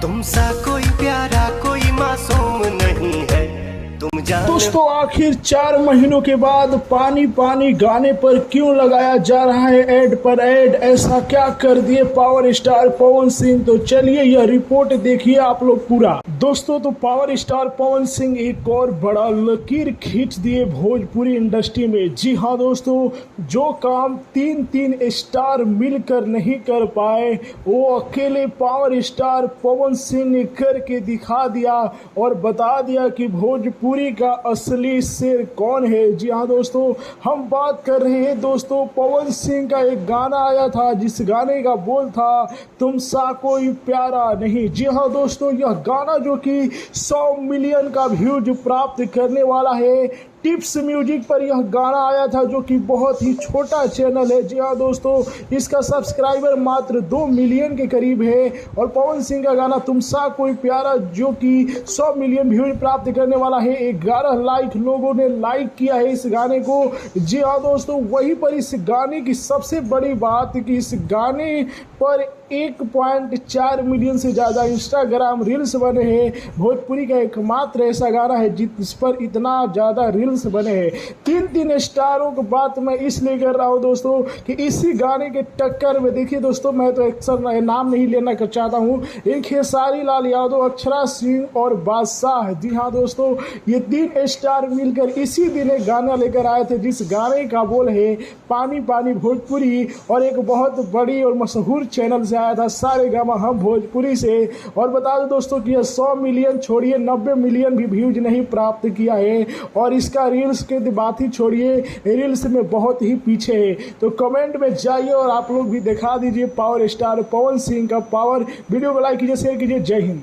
तुम सा कोई प्यारा कोई मासूम नहीं है, तुम जान। दोस्तों आखिर 4 महीनों के बाद पानी पानी गाने पर क्यों लगाया जा रहा है ऐड पर ऐड? ऐसा क्या कर दिए पावर स्टार पवन सिंह? तो चलिए यह रिपोर्ट देखिए आप लोग पूरा। दोस्तों तो पावर स्टार पवन सिंह एक और बड़ा लकीर खींच दिए भोजपुरी इंडस्ट्री में। जी हाँ दोस्तों, जो काम 3 स्टार मिलकर नहीं कर पाए वो अकेले पावर स्टार पवन सिंह ने करके दिखा दिया और बता दिया कि भोजपुरी का असली शेर कौन है। जी हाँ दोस्तों, हम बात कर रहे हैं दोस्तों पवन सिंह का एक गाना आया था जिस गाने का बोल था तुम सा कोई प्यारा नहीं। जी हाँ दोस्तों, यह गाना जो कि 100 मिलियन का व्यूज प्राप्त करने वाला है। टिप्स म्यूजिक पर यह गाना आया था जो कि बहुत ही छोटा चैनल है। जी हाँ दोस्तों, इसका सब्सक्राइबर मात्र 2 मिलियन के करीब है और पवन सिंह का गाना तुम सा कोई प्यारा जो कि 100 मिलियन व्यूज प्राप्त करने वाला है। 11 लाख लोगों ने लाइक किया है इस गाने को। जी हाँ दोस्तों, वहीं पर इस गाने की सबसे बड़ी बात कि इस गाने पर 1.4 मिलियन से ज़्यादा इंस्टाग्राम रील्स बने हैं। भोजपुरी का एकमात्र ऐसा गाना है जिस पर इतना ज़्यादा रील्स बने हैं। 3 स्टारों की बात मैं इसलिए कर रहा हूँ दोस्तों कि इसी गाने के टक्कर में देखिए दोस्तों, मैं तो अक्सर नाम नहीं लेना चाहता हूँ, एक खेसारी लाल यादव, अक्षरा सिंह और बादशाह। जी हाँ दोस्तों, ये 3 स्टार मिलकर इसी दिन एक गाना लेकर आए थे जिस गाने का बोल है पानी पानी भोजपुरी और एक बहुत बड़ी और मशहूर चैनल से आया था सारेगामा हम भोजपुरी से। और बता दो दोस्तों कि यह 100 मिलियन छोड़िए 90 मिलियन भी व्यूज नहीं प्राप्त किया है और इसका रील्स के बात ही छोड़िए, रील्स में बहुत ही पीछे है। तो कमेंट में जाइए और आप लोग भी दिखा दीजिए पावर स्टार पवन सिंह का पावर। वीडियो को लाइक कीजिए, शेयर कीजिए। जय हिंद।